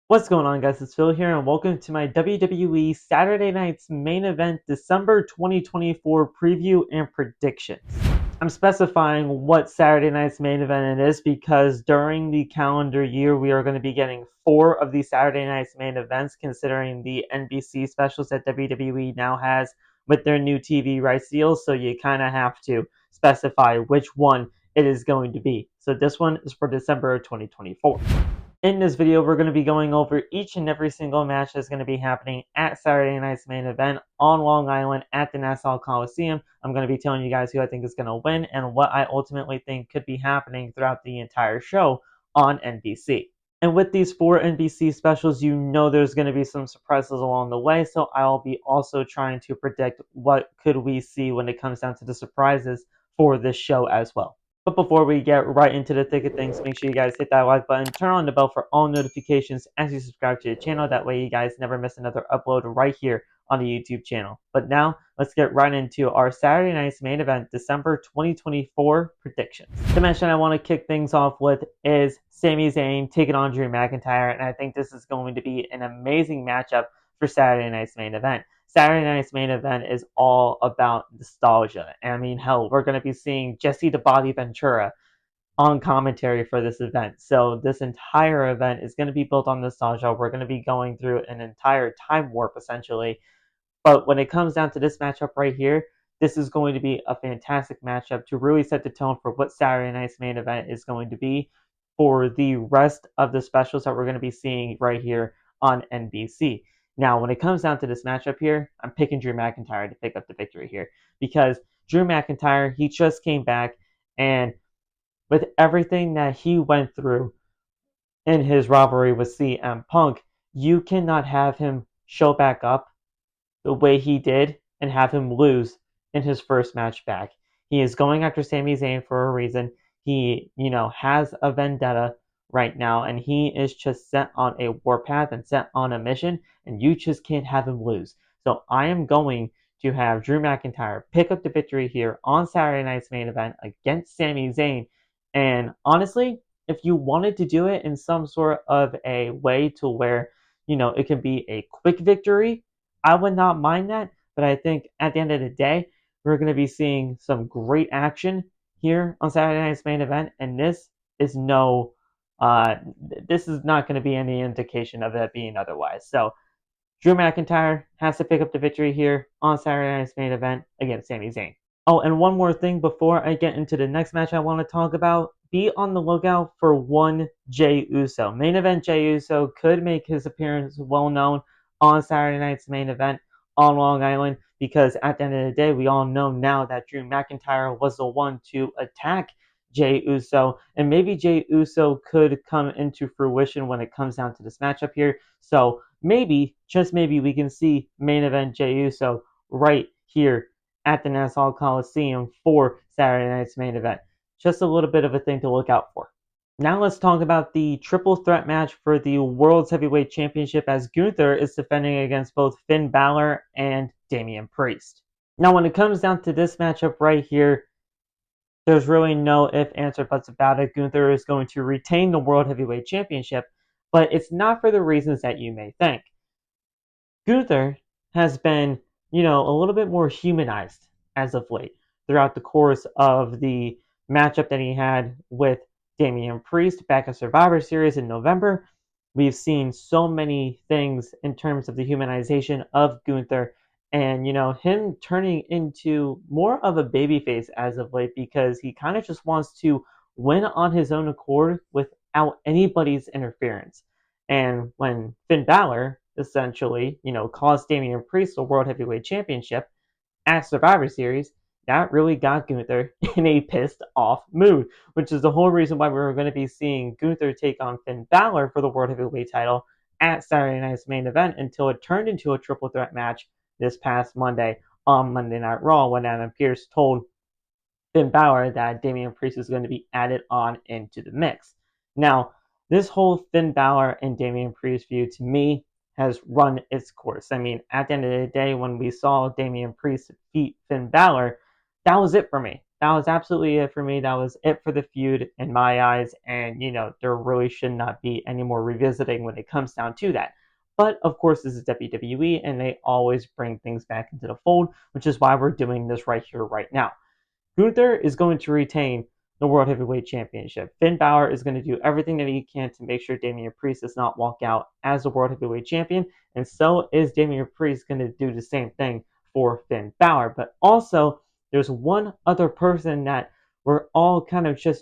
What's going on, guys? It's Phil here, and welcome to my WWE Saturday Night's Main Event December 2024 preview and predictions. I'm specifying what Saturday Night's Main Event it is because during the calendar year, we are going to be getting 4 of these Saturday Night's Main Events, considering the NBC specials that WWE now has with their new TV rights deals. So you kind of have to specify which one it is going to be. So this one is for December 2024. In this video, we're going to be going over each and every single match that's going to be happening at Saturday Night's Main Event on Long Island at the Nassau Coliseum. I'm going to be telling you guys who I think is going to win and what I ultimately think could be happening throughout the entire show on NBC. And with these 4 NBC specials, you know there's going to be some surprises along the way, so I'll be also trying to predict what could we see when it comes down to the surprises for this show as well. But before we get right into the thick of things, make sure you guys hit that like button, turn on the bell for all notifications as you subscribe to the channel. That way you guys never miss another upload right here on the YouTube channel. But now, let's get right into our Saturday Night's Main Event December 2024 predictions. The match that I want to kick things off with is Sami Zayn taking on Drew McIntyre, and I think this is going to be an amazing matchup for Saturday Night's Main Event. Saturday Night's Main Event is all about nostalgia. And I mean, hell, we're going to be seeing Jesse the Body Ventura on commentary for this event. So this entire event is going to be built on nostalgia. We're going to be going through an entire time warp, essentially. But when it comes down to this matchup right here, this is going to be a fantastic matchup to really set the tone for what Saturday Night's Main Event is going to be for the rest of the specials that we're going to be seeing right here on NBC. Now, when it comes down to this matchup here, I'm picking Drew McIntyre to pick up the victory here because Drew McIntyre, he just came back, and with everything that he went through in his rivalry with CM Punk, you cannot have him show back up the way he did and have him lose in his first match back. He is going after Sami Zayn for a reason. He, has a vendetta right now, and he is just set on a warpath and set on a mission, and you just can't have him lose. So I am going to have Drew McIntyre pick up the victory here on Saturday Night's Main Event against Sami Zayn. And honestly, if you wanted to do it in some sort of a way to where, it can be a quick victory, I would not mind that, but I think at the end of the day, we're going to be seeing some great action here on Saturday Night's Main Event, and is no, this is not going to be any indication of it being otherwise. So Drew McIntyre has to pick up the victory here on Saturday Night's Main Event against Sami Zayn. Oh, and one more thing before I get into the next match I want to talk about. Be on the lookout for one Jey Uso. Main Event Jey Uso could make his appearance well known on Saturday Night's Main Event on Long Island because at the end of the day, we all know now that Drew McIntyre was the one to attack Jey Uso, and maybe Jey Uso could come into fruition when it comes down to this matchup here. So maybe, just maybe, we can see Main Event Jey Uso right here at the Nassau Coliseum for Saturday Night's Main Event. Just a little bit of a thing to look out for. Now let's talk about the triple threat match for the World's Heavyweight Championship as Gunther is defending against both Finn Balor and Damian Priest. Now when it comes down to this matchup right here, there's really no ifs, ands, or buts about it. Gunther is going to retain the World Heavyweight Championship, but it's not for the reasons that you may think. Gunther has been, a little bit more humanized as of late throughout the course of the matchup that he had with Damian Priest back at Survivor Series in November. We've seen so many things in terms of the humanization of Gunther and, him turning into more of a babyface as of late because he kind of just wants to win on his own accord without anybody's interference. And when Finn Balor essentially, cost Damian Priest the World Heavyweight Championship at Survivor Series, that really got Gunther in a pissed off mood, which is the whole reason why we were going to be seeing Gunther take on Finn Balor for the World Heavyweight title at Saturday Night's Main Event until it turned into a triple threat match this past Monday on Monday Night Raw when Adam Pearce told Finn Balor that Damian Priest is going to be added on into the mix. Now, this whole Finn Balor and Damian Priest feud to me has run its course. I mean, at the end of the day, when we saw Damian Priest defeat Finn Balor, that was it for me. that was absolutely it for me. That was it for the feud in my eyes, and there really should not be any more revisiting when it comes down to that. But of course, this is WWE, and they always bring things back into the fold, which is why we're doing this right here, right now. Gunther is going to retain the World Heavyweight Championship. Finn Balor is going to do everything that he can to make sure Damian Priest does not walk out as the World Heavyweight Champion, and so is Damian Priest going to do the same thing for Finn Balor. But also, there's one other person that we're all kind of just,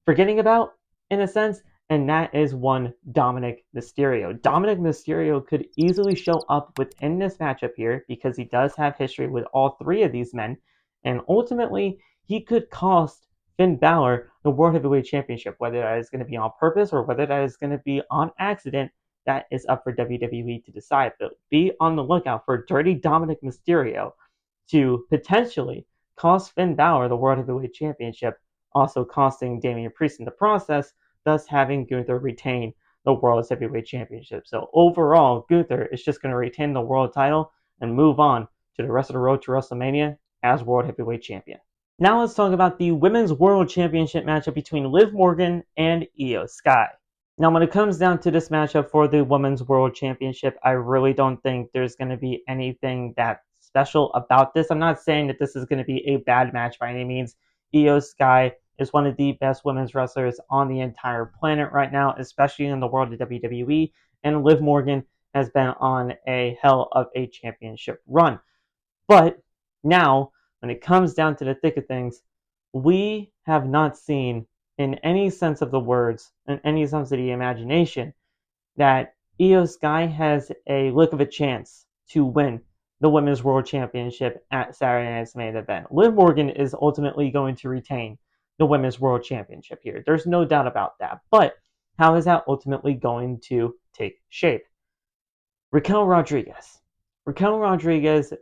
forgetting about in a sense, and that is one Dominic Mysterio. Dominic Mysterio could easily show up within this matchup here because he does have history with all three of these men, and ultimately he could cost Finn Balor the World Heavyweight Championship. Whether that is going to be on purpose or whether that is going to be on accident, that is up for WWE to decide. But be on the lookout for Dirty Dominic Mysterio to potentially cost Finn Balor the World Heavyweight Championship, also costing Damian Priest in the process, thus having Gunther retain the World Heavyweight Championship. So overall, Gunther is just going to retain the world title and move on to the rest of the road to WrestleMania as World Heavyweight Champion. Now let's talk about the Women's World Championship matchup between Liv Morgan and Io Sky. Now, when it comes down to this matchup for the Women's World Championship, I really don't think there's going to be anything that special about this. I'm not saying that this is going to be a bad match by any means. Io Sky is one of the best women's wrestlers on the entire planet right now, especially in the world of WWE, and Liv Morgan has been on a hell of a championship run. But now, when it comes down to the thick of things, we have not seen, in any sense of the words, in any sense of the imagination, that Io Sky has a lick of a chance to win the Women's World Championship at Saturday Night's main event. Liv Morgan is ultimately going to retain the Women's World Championship here. There's no doubt about that. But how is that ultimately going to take shape? Raquel Rodriguez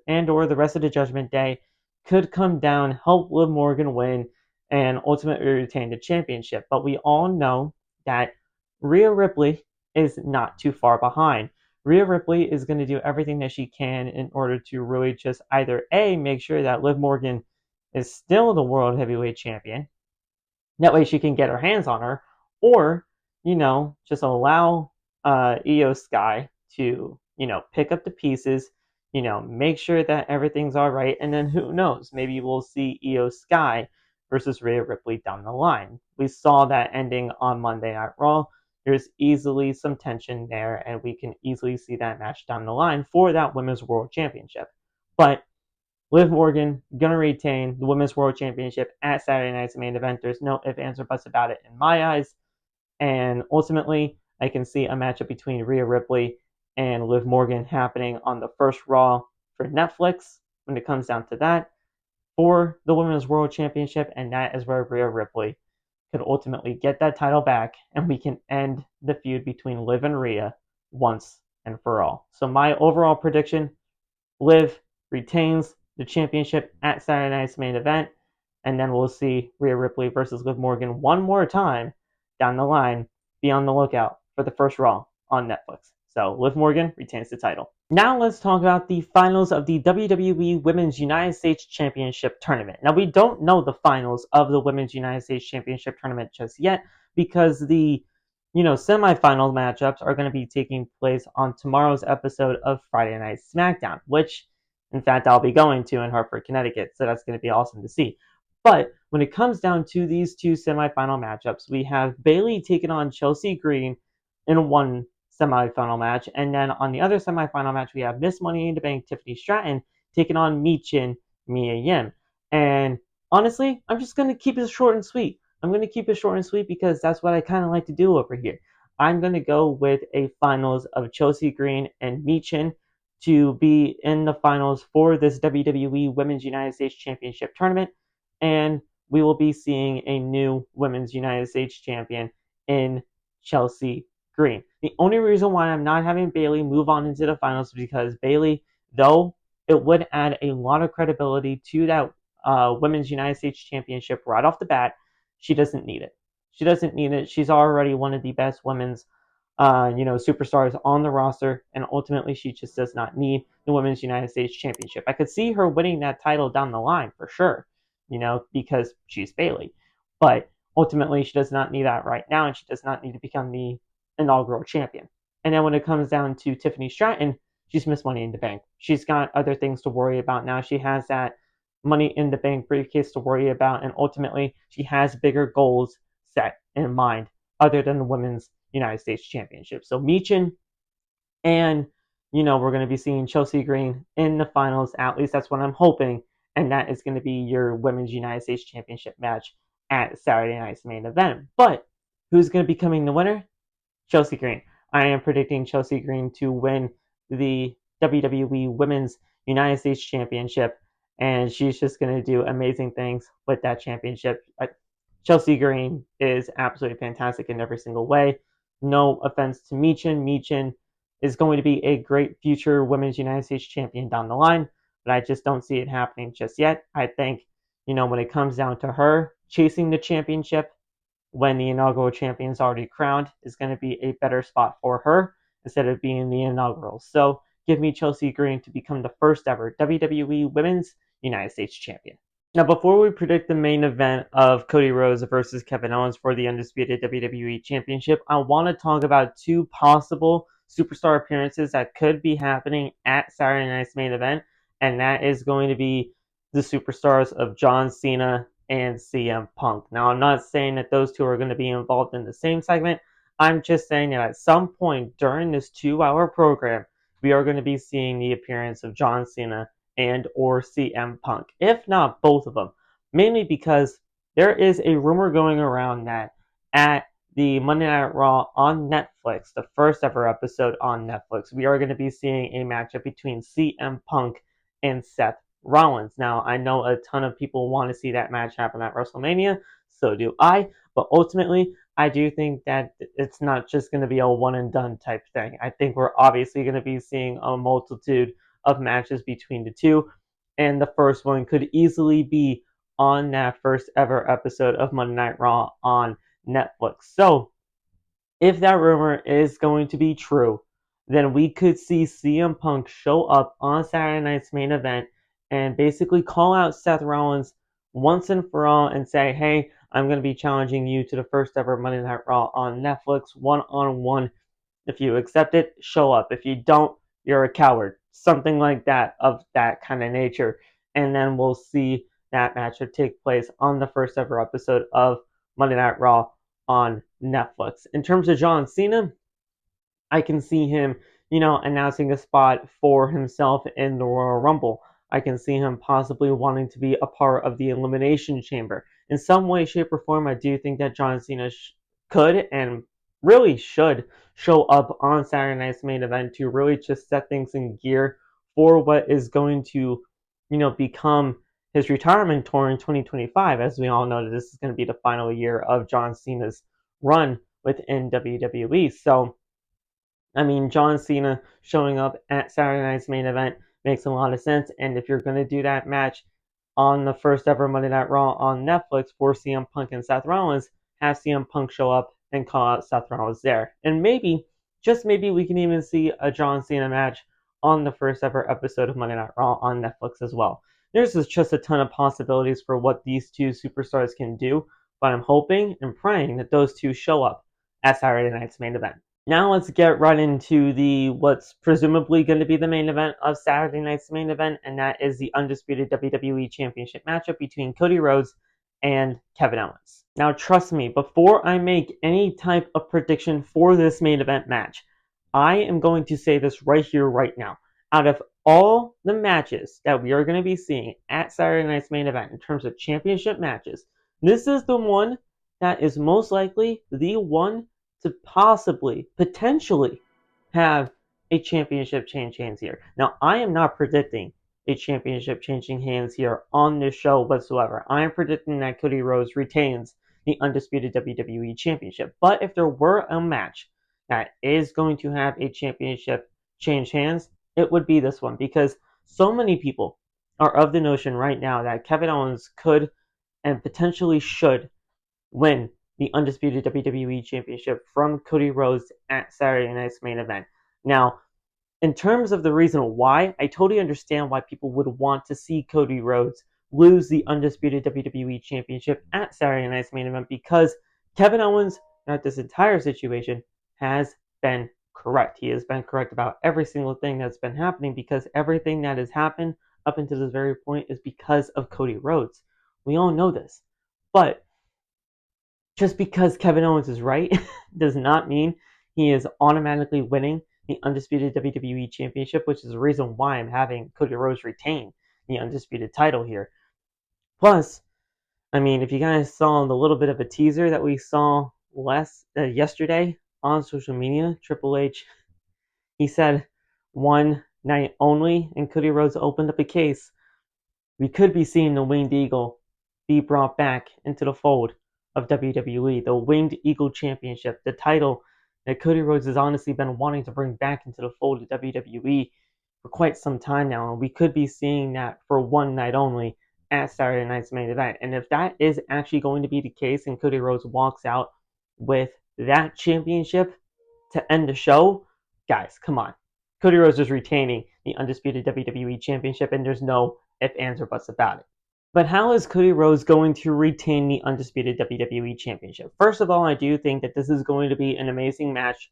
and or the rest of the Judgment Day could come down, help Liv Morgan win, and ultimately retain the championship. But we all know that Rhea Ripley is not too far behind. Rhea Ripley is going to do everything that she can in order to really just either A, make sure that Liv Morgan is still the World Heavyweight Champion. That way she can get her hands on her, or, just allow Io Sky to, pick up the pieces, make sure that everything's all right, and then who knows, maybe we'll see Io Sky versus Rhea Ripley down the line. We saw that ending on Monday Night Raw. There's easily some tension there, and we can easily see that match down the line for that Women's World Championship. But Liv Morgan gonna retain the Women's World Championship at Saturday night's main event. There's no ifs, ands, or buts about it in my eyes. And ultimately, I can see a matchup between Rhea Ripley and Liv Morgan happening on the first Raw for Netflix when it comes down to that for the Women's World Championship, and that is where Rhea Ripley could ultimately get that title back, and we can end the feud between Liv and Rhea once and for all. So my overall prediction, Liv retains the championship at Saturday night's main event, and then we'll see Rhea Ripley versus Liv Morgan one more time down the line. Be on the lookout for the first Raw on Netflix. So Liv Morgan retains the title. Now let's talk about the finals of the WWE Women's United States Championship Tournament. Now we don't know the finals of the Women's United States Championship Tournament just yet because the semifinal matchups are going to be taking place on tomorrow's episode of Friday Night SmackDown, which in fact I'll be going to in Hartford, Connecticut, so that's going to be awesome to see. But when it comes down to these two semifinal matchups, we have Bayley taking on Chelsea Green in one semifinal match, and then on the other semifinal match, we have Miss Money in the Bank Tiffany Stratton taking on Michin Mia Yim. And honestly, I'm just going to keep it short and sweet. I'm going to keep it short and sweet because that's what I kind of like to do over here. I'm going to go with a finals of Chelsea Green and Michin to be in the finals for this WWE Women's United States Championship Tournament, and we will be seeing a new Women's United States Champion in Chelsea Green. The only reason why I'm not having Bayley move on into the finals is because Bayley, though it would add a lot of credibility to that Women's United States Championship right off the bat, she doesn't need it. She doesn't need it. She's already one of the best women's superstars on the roster, and ultimately she just does not need the Women's United States Championship. I could see her winning that title down the line for sure, because she's Bayley. But ultimately, she does not need that right now, and she does not need to become the inaugural champion. And then when it comes down to Tiffany Stratton, she's Miss Money in the Bank. She's got other things to worry about now. She has that Money in the Bank briefcase to worry about, and ultimately, she has bigger goals set in mind other than the Women's United States Championship. So Michin and, we're going to be seeing Chelsea Green in the finals. At least that's what I'm hoping. And that is going to be your Women's United States Championship match at Saturday night's main event. But who's going to be becoming the winner? Chelsea Green. I am predicting Chelsea Green to win the WWE Women's United States Championship. And she's just going to do amazing things with that championship. Chelsea Green is absolutely fantastic in every single way. No offense to Michin. Michin is going to be a great future Women's United States champion down the line, but I just don't see it happening just yet. I think, when it comes down to her chasing the championship when the inaugural champion is already crowned is going to be a better spot for her instead of being the inaugural. So give me Chelsea Green to become the first ever WWE Women's United States champion. Now, before we predict the main event of Cody Rhodes versus Kevin Owens for the Undisputed WWE Championship, I want to talk about two possible superstar appearances that could be happening at Saturday night's main event, and that is going to be the superstars of John Cena and CM Punk. Now, I'm not saying that those two are going to be involved in the same segment. I'm just saying that at some point during this 2-hour program, we are going to be seeing the appearance of John Cena and or CM Punk, if not both of them, mainly because there is a rumor going around that at the Monday Night Raw on Netflix, the first ever episode on Netflix, we are going to be seeing a matchup between CM Punk and Seth Rollins. Now, I know a ton of people want to see that match happen at WrestleMania, so do I, but ultimately, I do think that it's not just going to be a one and done type thing. I think we're obviously going to be seeing a multitude of matches between the two, and the first one could easily be on that first ever episode of Monday Night Raw on Netflix. So, if that rumor is going to be true, then we could see CM Punk show up on Saturday night's main event and basically call out Seth Rollins once and for all and say, hey, I'm going to be challenging you to the first ever Monday Night Raw on Netflix, one-on-one. If you accept it, show up. If you don't, you're a coward. Something like that, of that kind of nature. And then we'll see that matchup take place on the first ever episode of Monday Night Raw on Netflix. In terms of John Cena, I can see him, announcing a spot for himself in the Royal Rumble. I can see him possibly wanting to be a part of the Elimination Chamber. In some way, shape, or form, I do think that John Cena could and really should show up on Saturday night's main event to really just set things in gear for what is going to, become his retirement tour in 2025. As we all know, that this is going to be the final year of John Cena's run within WWE. So, John Cena showing up at Saturday night's main event makes a lot of sense. And if you're going to do that match on the first ever Monday Night Raw on Netflix for CM Punk and Seth Rollins, have CM Punk show up and call out Seth Rollins there. And maybe, just maybe, we can even see a John Cena match on the first ever episode of Monday Night Raw on Netflix as well. There's just a ton of possibilities for what these two superstars can do, but I'm hoping and praying that those two show up at Saturday night's main event. Now let's get right into what's presumably going to be the main event of Saturday night's main event, and that is the Undisputed WWE Championship matchup between Cody Rhodes and Kevin Owens. Now trust me, before I make any type of prediction for this main event match, I am going to say this right here, right now. Out of all the matches that we are going to be seeing at Saturday night's main event in terms of championship matches, this is the one that is most likely the one to possibly, potentially, have a championship change hands here. Now, I am not predicting a championship changing hands here on this show whatsoever. I am predicting that Cody Rhodes retains the Undisputed WWE Championship. But if there were a match that is going to have a championship change hands, it would be this one, because so many people are of the notion right now that Kevin Owens could and potentially should win the Undisputed WWE Championship from Cody Rhodes at Saturday night's main event. Now, in terms of the reason why, I totally understand why people would want to see Cody Rhodes lose the undisputed WWE Championship at Saturday Night's Main Event, because Kevin Owens, throughout this entire situation, has been correct. He has been correct about every single thing that's been happening, because everything that has happened up until this very point is because of Cody Rhodes. We all know this. But just because Kevin Owens is right does not mean he is automatically winning the Undisputed WWE Championship, which is the reason why I'm having Cody Rhodes retain the Undisputed title here. Plus, I mean, if you guys saw the little bit of a teaser that we saw yesterday on social media, Triple H, he said one night only, and Cody Rhodes opened up a case. We could be seeing the Winged Eagle be brought back into the fold of WWE, the Winged Eagle Championship, the title that Cody Rhodes has honestly been wanting to bring back into the fold of WWE for quite some time now, and we could be seeing that for one night only at Saturday Night's Main Event. And if that is actually going to be the case and Cody Rhodes walks out with that championship to end the show, guys, come on. Cody Rhodes is retaining the Undisputed WWE Championship, and there's no ifs, ands, or buts about it. But how is Cody Rhodes going to retain the Undisputed WWE Championship? First of all, I do think that this is going to be an amazing match.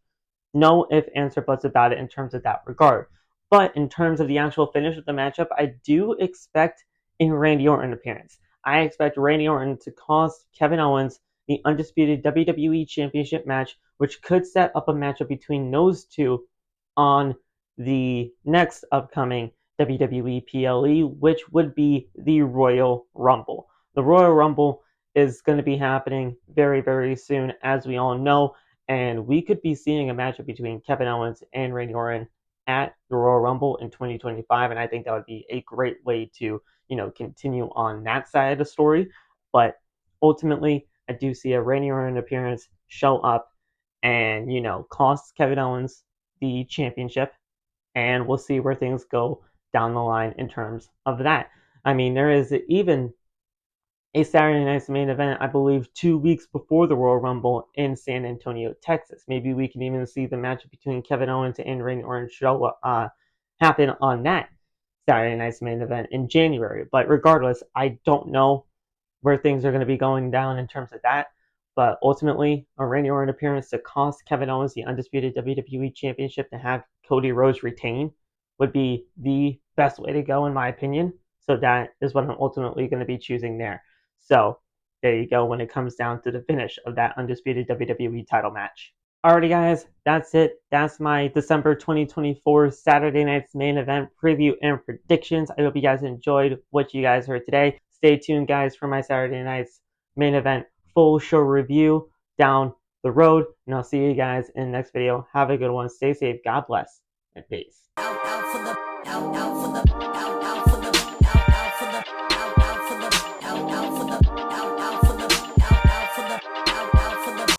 No ifs, ands, or buts about it in terms of that regard. But in terms of the actual finish of the matchup, I do expect a Randy Orton appearance. I expect Randy Orton to cost Kevin Owens the Undisputed WWE Championship match, which could set up a matchup between those two on the next upcoming WWE PLE, which would be the Royal Rumble. The Royal Rumble is going to be happening very, very soon, as we all know, and we could be seeing a matchup between Kevin Owens and Randy Orton at the Royal Rumble in 2025, and I think that would be a great way to, continue on that side of the story. But ultimately, I do see a Randy Orton appearance show up and, cost Kevin Owens the championship, and we'll see where things go down the line in terms of that. I mean, there is even a Saturday Night's Main Event, I believe, 2 weeks before the Royal Rumble in San Antonio, Texas. Maybe we can even see the matchup between Kevin Owens and Randy Orton happen on that Saturday Night's Main Event in January. But regardless, I don't know where things are going to be going down in terms of that. But ultimately, a Randy Orton appearance to cost Kevin Owens the Undisputed WWE Championship to have Cody Rhodes retain would be the best way to go, in my opinion. So that is what I'm ultimately going to be choosing there. So there you go when it comes down to the finish of that Undisputed WWE title match. Alrighty, guys, that's it. That's my December 2024 Saturday Night's Main Event preview and predictions. I hope you guys enjoyed what you guys heard today. Stay tuned, guys, for my Saturday Night's Main Event full show review down the road. And I'll see you guys in the next video. Have a good one. Stay safe. God bless. And peace. Out for the